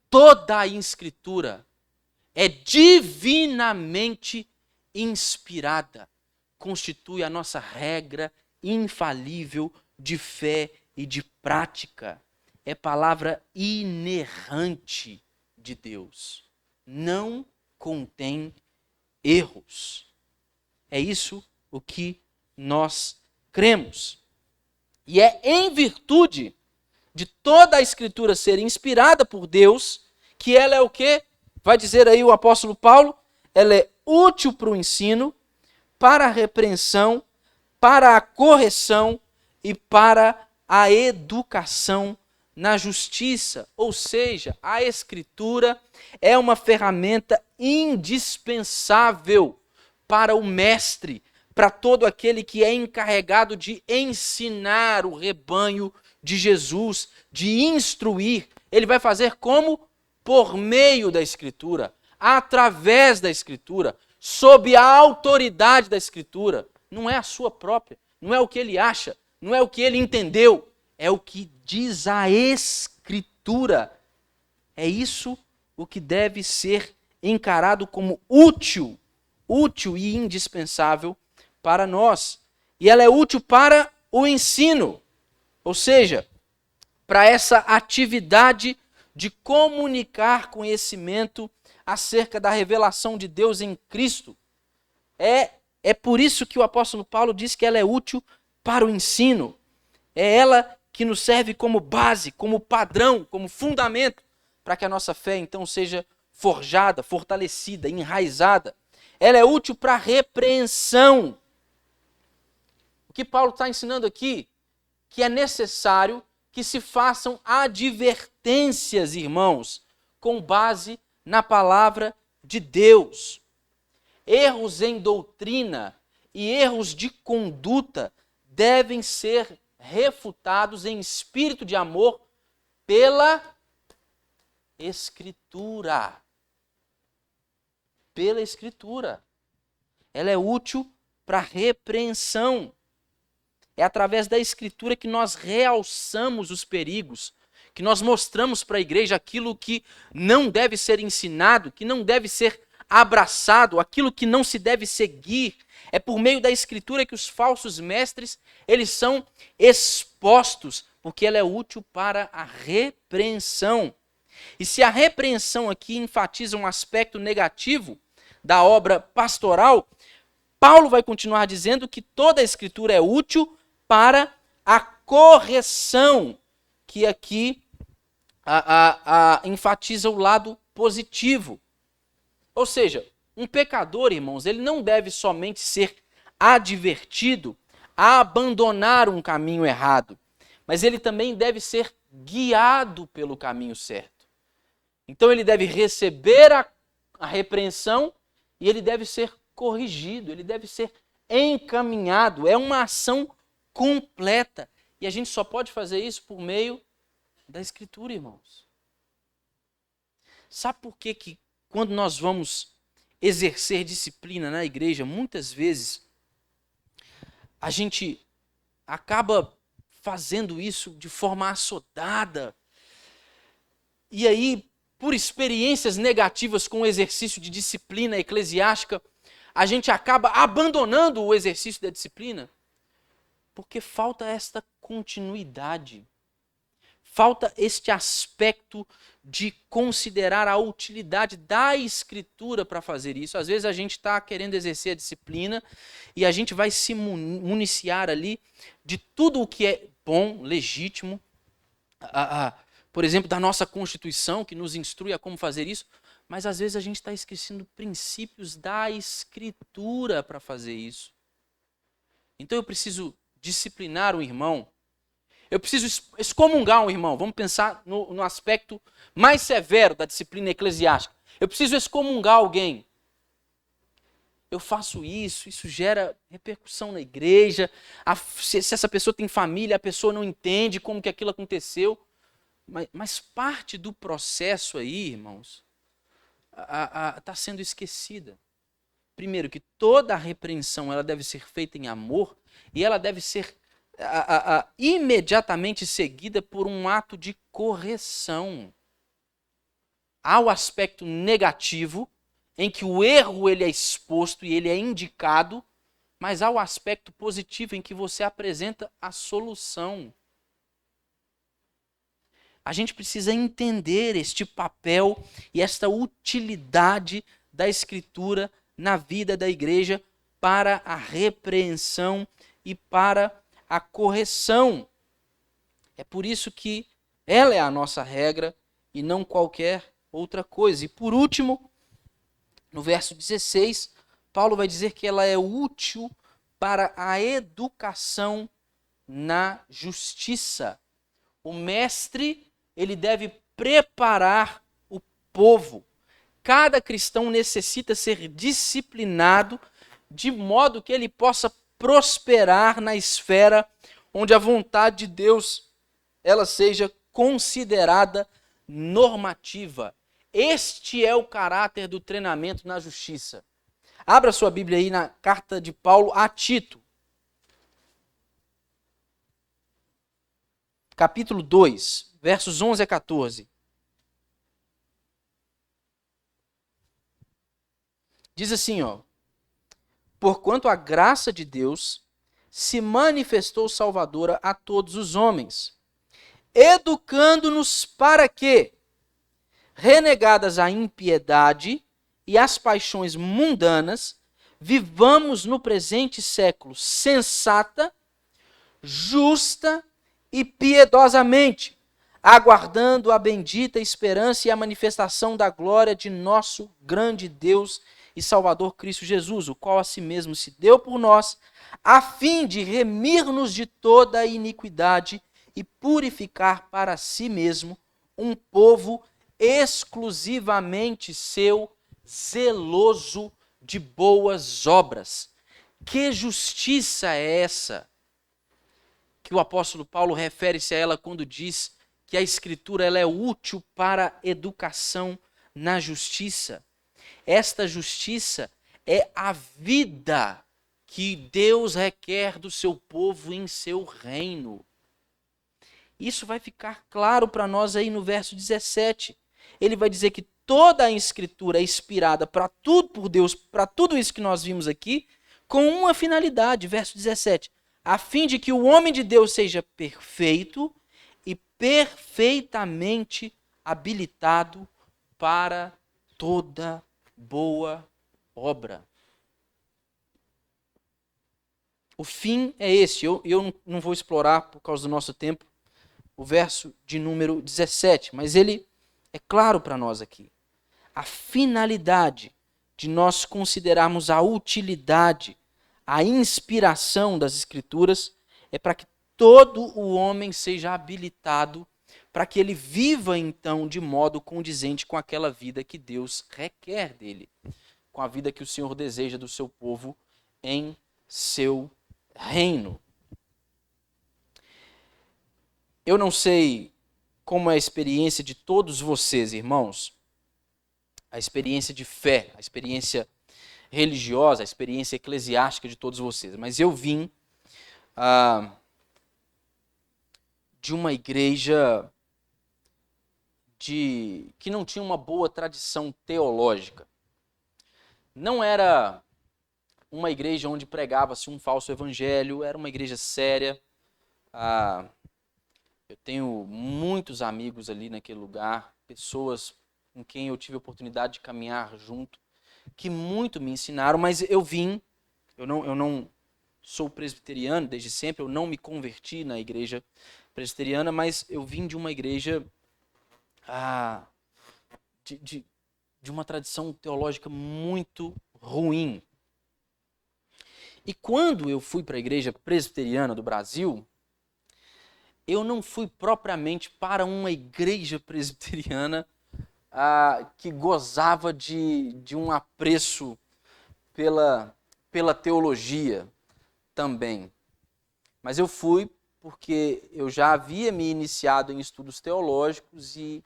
Toda a Escritura é divinamente inspirada, constitui a nossa regra infalível de fé e de prática. É palavra inerrante de Deus. Não contém erros. É isso o que nós cremos. E é em virtude de toda a Escritura ser inspirada por Deus que ela é o quê? Vai dizer aí o apóstolo Paulo, ela é útil para o ensino, para a repreensão, para a correção e para a educação na justiça. Ou seja, a Escritura é uma ferramenta indispensável para o mestre, para todo aquele que é encarregado de ensinar o rebanho de Jesus, de instruir. Ele vai fazer como? Por meio da Escritura, através da Escritura, sob a autoridade da Escritura. Não é a sua própria, não é o que ele acha, não é o que ele entendeu, é o que diz a Escritura. É isso o que deve ser encarado como útil e indispensável para nós. E ela é útil para o ensino, ou seja, para essa atividade de comunicar conhecimento acerca da revelação de Deus em Cristo. É É por isso que o apóstolo Paulo diz que ela é útil para o ensino. É ela que nos serve como base, como padrão, como fundamento, para que a nossa fé então seja forjada, fortalecida, enraizada. Ela é útil para a repreensão. O que Paulo está ensinando aqui? Que é necessário que se façam advertências, irmãos, com base na palavra de Deus. Erros em doutrina e erros de conduta devem ser refutados em espírito de amor pela Escritura. Pela Escritura. Ela é útil para repreensão. É através da Escritura que nós realçamos os perigos, que nós mostramos para a igreja aquilo que não deve ser ensinado, que não deve ser abraçado, aquilo que não se deve seguir. É por meio da Escritura que os falsos mestres, eles são expostos, porque ela é útil para a repreensão. E se a repreensão aqui enfatiza um aspecto negativo da obra pastoral, Paulo vai continuar dizendo que toda a Escritura é útil para a correção, que aqui enfatiza o lado positivo. Ou seja, um pecador, irmãos, ele não deve somente ser advertido a abandonar um caminho errado, mas ele também deve ser guiado pelo caminho certo. Então ele deve receber a repreensão e ele deve ser corrigido, ele deve ser encaminhado. É uma ação completa. E a gente só pode fazer isso por meio da Escritura, irmãos. Sabe por que quando nós vamos exercer disciplina na igreja, muitas vezes a gente acaba fazendo isso de forma assodada. E aí, por experiências negativas com o exercício de disciplina eclesiástica, a gente acaba abandonando o exercício da disciplina, porque falta esta continuidade. Falta este aspecto de considerar a utilidade da Escritura para fazer isso. Às vezes a gente está querendo exercer a disciplina e a gente vai se municiar ali de tudo o que é bom, legítimo, por exemplo, da nossa Constituição, que nos instrui a como fazer isso, mas às vezes a gente está esquecendo princípios da Escritura para fazer isso. Então eu preciso disciplinar um irmão, eu preciso excomungar um irmão. Vamos pensar no aspecto mais severo da disciplina eclesiástica. Eu preciso excomungar alguém. Eu faço isso, isso gera repercussão na igreja. Se essa pessoa tem família, a pessoa não entende como que aquilo aconteceu. Mas parte do processo aí, irmãos, está sendo esquecida. Primeiro, que toda a repreensão ela deve ser feita em amor e ela deve ser imediatamente seguida por um ato de correção. Há o aspecto negativo, em que o erro ele é exposto e ele é indicado, mas há o aspecto positivo em que você apresenta a solução. A gente precisa entender este papel e esta utilidade da Escritura na vida da igreja para a repreensão e para a correção. É por isso que ela é a nossa regra e não qualquer outra coisa. E por último, no verso 16, Paulo vai dizer que ela é útil para a educação na justiça. O mestre, ele deve preparar o povo. Cada cristão necessita ser disciplinado de modo que ele possa prosperar na esfera onde a vontade de Deus ela seja considerada normativa. Este é o caráter do treinamento na justiça. Abra sua Bíblia aí na carta de Paulo a Tito. Capítulo 2, versos 11 a 14. Diz assim, porquanto a graça de Deus se manifestou salvadora a todos os homens, educando-nos para que, renegadas a impiedade e as paixões mundanas, vivamos no presente século sensata, justa e piedosamente, aguardando a bendita esperança e a manifestação da glória de nosso grande Deus e Salvador Cristo Jesus, o qual a si mesmo se deu por nós, a fim de remir-nos de toda a iniquidade e purificar para si mesmo um povo exclusivamente seu, zeloso de boas obras. Que justiça é essa que o apóstolo Paulo refere-se a ela quando diz que a Escritura ela é útil para a educação na justiça? Esta justiça é a vida que Deus requer do seu povo em seu reino. Isso vai ficar claro para nós aí no verso 17. Ele vai dizer que toda a Escritura é inspirada para tudo por Deus, para tudo isso que nós vimos aqui, com uma finalidade, verso 17, a fim de que o homem de Deus seja perfeito e perfeitamente habilitado para toda boa obra. O fim é esse. Eu não vou explorar, por causa do nosso tempo, o verso de número 17, mas ele é claro para nós aqui. A finalidade de nós considerarmos a utilidade, a inspiração das Escrituras é para que todo o homem seja habilitado, para que ele viva então de modo condizente com aquela vida que Deus requer dele, com a vida que o Senhor deseja do seu povo em seu reino. Eu não sei como é a experiência de todos vocês, irmãos, a experiência de fé, a experiência religiosa, a experiência eclesiástica de todos vocês, mas eu vim de uma igreja que não tinha uma boa tradição teológica. Não era uma igreja onde pregava-se um falso evangelho, era uma igreja séria. Eu tenho muitos amigos ali naquele lugar, pessoas com quem eu tive a oportunidade de caminhar junto, que muito me ensinaram, mas eu não sou presbiteriano desde sempre, eu não me converti na igreja presbiteriana, mas eu vim de uma igreja de uma tradição teológica muito ruim. E quando eu fui para a igreja presbiteriana do Brasil, eu não fui propriamente para uma igreja presbiteriana que gozava de um apreço pela teologia também. Mas eu fui porque eu já havia me iniciado em estudos teológicos e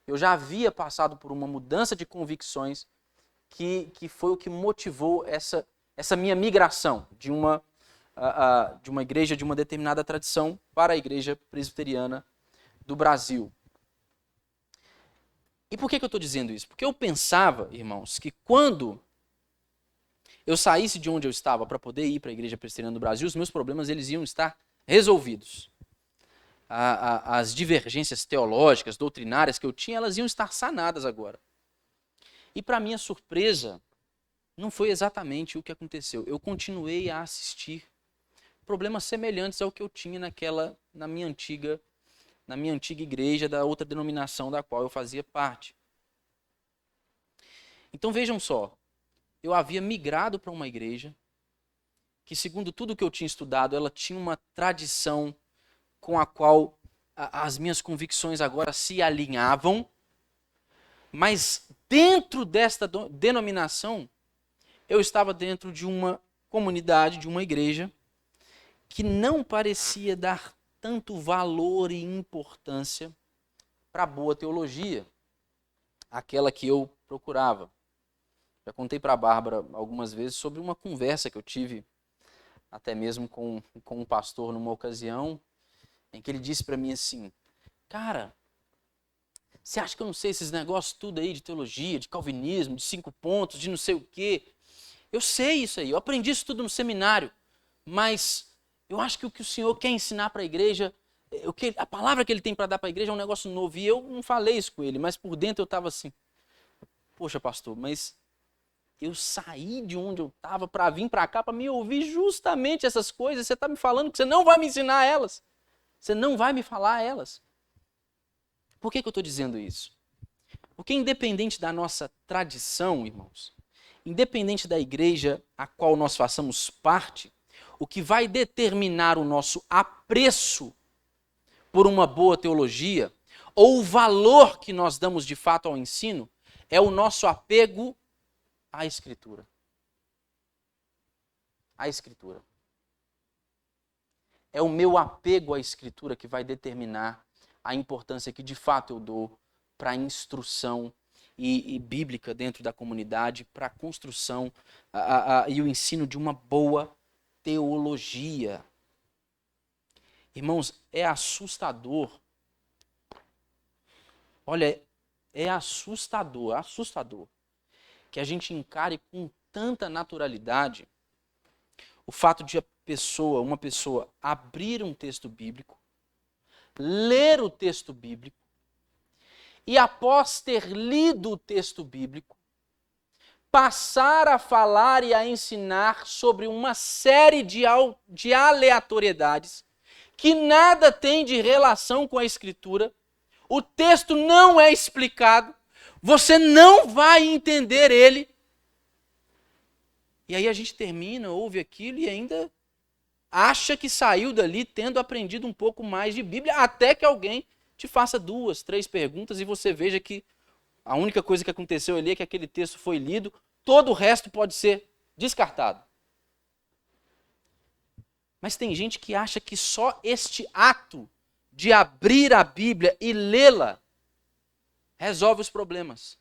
eu já havia passado por uma mudança de convicções que foi o que motivou essa minha migração de uma igreja de uma determinada tradição para a igreja presbiteriana do Brasil. E por que eu estou dizendo isso? Porque eu pensava, irmãos, que quando eu saísse de onde eu estava para poder ir para a igreja presbiteriana do Brasil, os meus problemas eles iam estar resolvidos. As divergências teológicas, doutrinárias que eu tinha, elas iam estar sanadas agora. E para minha surpresa, não foi exatamente o que aconteceu. Eu continuei a assistir problemas semelhantes ao que eu tinha na minha antiga igreja, da outra denominação da qual eu fazia parte. Então vejam só, eu havia migrado para uma igreja que, segundo tudo que eu tinha estudado, ela tinha uma tradição com a qual as minhas convicções agora se alinhavam, mas dentro desta denominação, eu estava dentro de uma comunidade, de uma igreja, que não parecia dar tanto valor e importância para a boa teologia, aquela que eu procurava. Já contei para a Bárbara algumas vezes sobre uma conversa que eu tive, até mesmo com um pastor numa ocasião, em que ele disse para mim assim, cara, você acha que eu não sei esses negócios tudo aí de teologia, de calvinismo, de 5 pontos, de não sei o quê? Eu sei isso aí, eu aprendi isso tudo no seminário, mas eu acho que o que o Senhor quer ensinar para a igreja, a palavra que Ele tem para dar para a igreja é um negócio novo. E eu não falei isso com ele, mas por dentro eu estava assim, poxa pastor, mas Eu saí de onde eu estava para vir para cá para me ouvir justamente essas coisas. Você está me falando que você não vai me ensinar elas. Você não vai me falar elas. Por que eu estou dizendo isso? Porque independente da nossa tradição, irmãos, independente da igreja a qual nós façamos parte, o que vai determinar o nosso apreço por uma boa teologia, ou o valor que nós damos de fato ao ensino, é o nosso apego à Escritura. À Escritura. É o meu apego à Escritura que vai determinar a importância que de fato eu dou para a instrução e bíblica dentro da comunidade, para a construção e o ensino de uma boa teologia. Irmãos, é assustador. Olha, é assustador que a gente encare com tanta naturalidade o fato de uma pessoa abrir um texto bíblico, ler o texto bíblico, e após ter lido o texto bíblico, passar a falar e a ensinar sobre uma série de aleatoriedades que nada tem de relação com a Escritura. O texto não é explicado, você não vai entender ele. E aí a gente termina, ouve aquilo e ainda acha que saiu dali tendo aprendido um pouco mais de Bíblia, até que alguém te faça 2, 3 perguntas e você veja que a única coisa que aconteceu ali é que aquele texto foi lido, todo o resto pode ser descartado. Mas tem gente que acha que só este ato de abrir a Bíblia e lê-la resolve os problemas.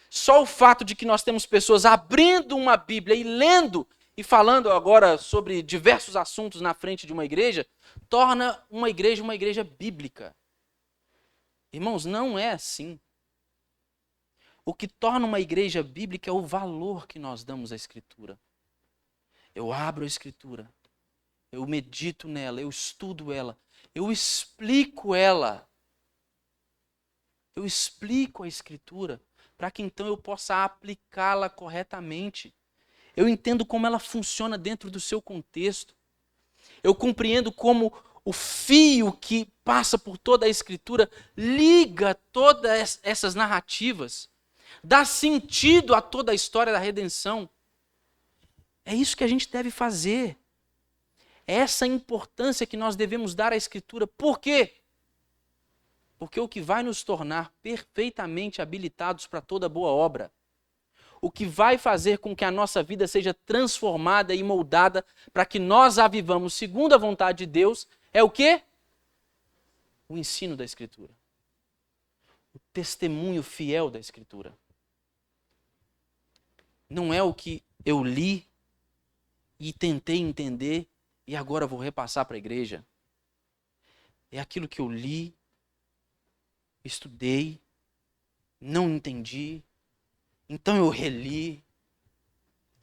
Só o fato de que nós temos pessoas abrindo uma Bíblia e lendo e falando agora sobre diversos assuntos na frente de uma igreja, torna uma igreja bíblica. Irmãos, não é assim. O que torna uma igreja bíblica é o valor que nós damos à Escritura. Eu abro a Escritura, eu medito nela, eu estudo ela, eu explico ela. Eu explico a Escritura para que então eu possa aplicá-la corretamente. Eu entendo como ela funciona dentro do seu contexto. Eu compreendo como o fio que passa por toda a Escritura liga todas essas narrativas, dá sentido a toda a história da redenção. É isso que a gente deve fazer. É essa importância que nós devemos dar à Escritura. Por quê? Porque o que vai nos tornar perfeitamente habilitados para toda boa obra, o que vai fazer com que a nossa vida seja transformada e moldada para que nós a vivamos segundo a vontade de Deus, é o quê? O ensino da Escritura. O testemunho fiel da Escritura. Não é o que eu li e tentei entender e agora vou repassar para a igreja. É aquilo que eu li, estudei, não entendi, então eu reli,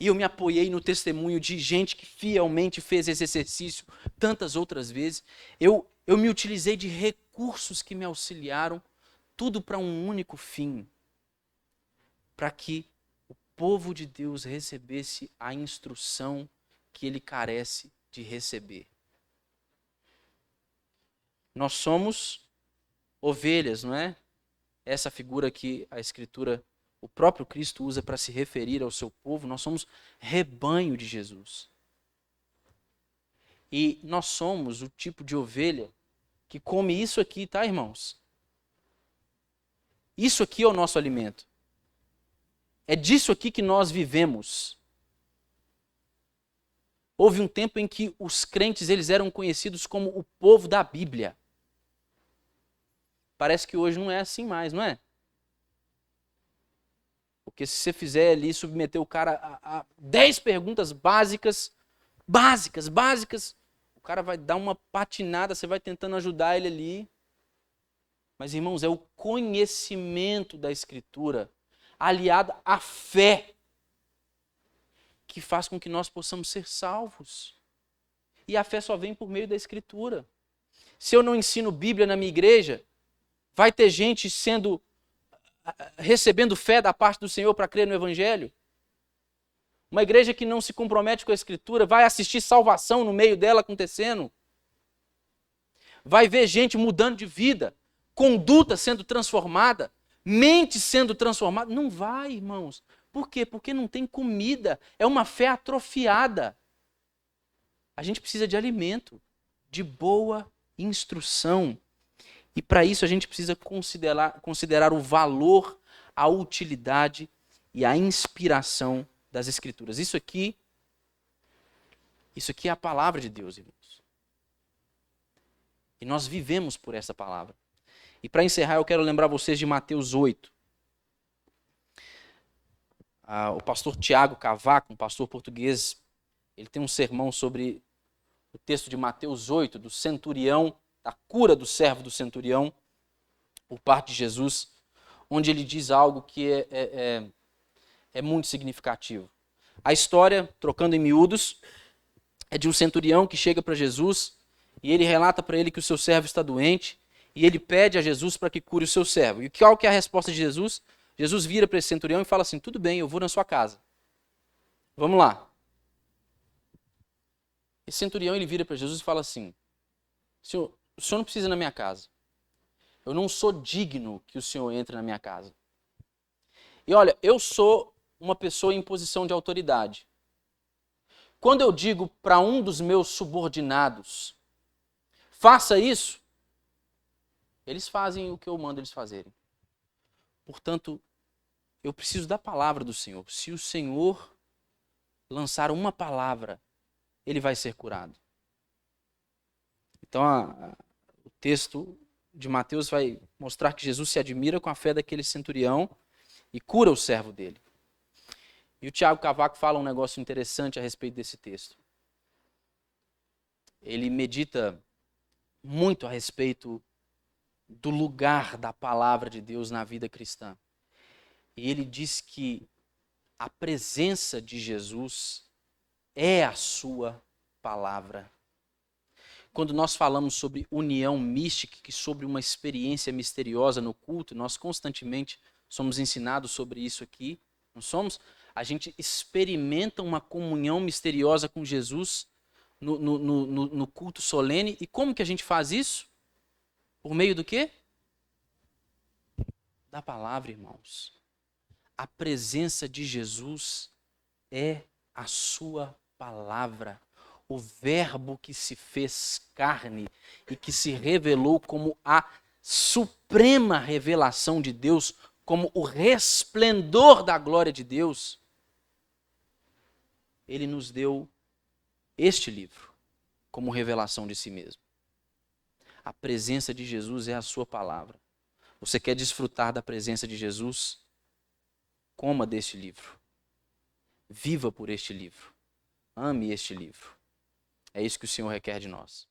e eu me apoiei no testemunho de gente que fielmente fez esse exercício tantas outras vezes. Eu me utilizei de recursos que me auxiliaram, tudo para um único fim, para que o povo de Deus recebesse a instrução que ele carece de receber. Nós somos ovelhas, não é? Essa figura que a Escritura, o próprio Cristo usa para se referir ao seu povo, nós somos rebanho de Jesus. E nós somos o tipo de ovelha que come isso aqui, tá, irmãos? Isso aqui é o nosso alimento. É disso aqui que nós vivemos. Houve um tempo em que os crentes eles eram conhecidos como o povo da Bíblia. Parece que hoje não é assim mais, não é? Porque se você fizer ali, submeter o cara a 10 perguntas básicas, o cara vai dar uma patinada, você vai tentando ajudar ele ali. Mas, irmãos, é o conhecimento da Escritura aliado à fé que faz com que nós possamos ser salvos. E a fé só vem por meio da Escritura. Se eu não ensino Bíblia na minha igreja, vai ter gente recebendo fé da parte do Senhor para crer no Evangelho? Uma igreja que não se compromete com a Escritura vai assistir salvação no meio dela acontecendo. Vai ver gente mudando de vida, conduta sendo transformada, mente sendo transformada. Não vai, irmãos. Por quê? Porque não tem comida. É uma fé atrofiada. A gente precisa de alimento, de boa instrução. E para isso a gente precisa considerar o valor, a utilidade e a inspiração das Escrituras. Isso aqui é a palavra de Deus, irmãos. E nós vivemos por essa palavra. E para encerrar, eu quero lembrar vocês de Mateus 8. O pastor Tiago Cavaco, um pastor português, ele tem um sermão sobre o texto de Mateus 8, do centurião, da cura do servo do centurião, por parte de Jesus, onde ele diz algo que é muito significativo. A história, trocando em miúdos, é de um centurião que chega para Jesus e ele relata para ele que o seu servo está doente e ele pede a Jesus para que cure o seu servo. E qual que é a resposta de Jesus? Jesus vira para esse centurião e fala assim, tudo bem, eu vou na sua casa. Vamos lá. Esse centurião ele vira para Jesus e fala assim, o senhor não precisa ir na minha casa. Eu não sou digno que o senhor entre na minha casa. E olha, eu sou uma pessoa em posição de autoridade. Quando eu digo para um dos meus subordinados, faça isso, eles fazem o que eu mando eles fazerem. Portanto, eu preciso da palavra do Senhor. Se o Senhor lançar uma palavra, ele vai ser curado. Então, o texto de Mateus vai mostrar que Jesus se admira com a fé daquele centurião e cura o servo dele. E o Tiago Cavaco fala um negócio interessante a respeito desse texto. Ele medita muito a respeito do lugar da palavra de Deus na vida cristã. E ele diz que a presença de Jesus é a sua palavra. Quando nós falamos sobre união mística, que sobre uma experiência misteriosa no culto, nós constantemente somos ensinados sobre isso aqui, não somos? A gente experimenta uma comunhão misteriosa com Jesus no culto solene. E como que a gente faz isso? Por meio do quê? Da palavra, irmãos. A presença de Jesus é a sua palavra. O verbo que se fez carne e que se revelou como a suprema revelação de Deus, como o resplendor da glória de Deus. Ele nos deu este livro como revelação de si mesmo. A presença de Jesus é a sua palavra. Você quer desfrutar da presença de Jesus? Coma deste livro. Viva por este livro. Ame este livro. É isso que o Senhor requer de nós.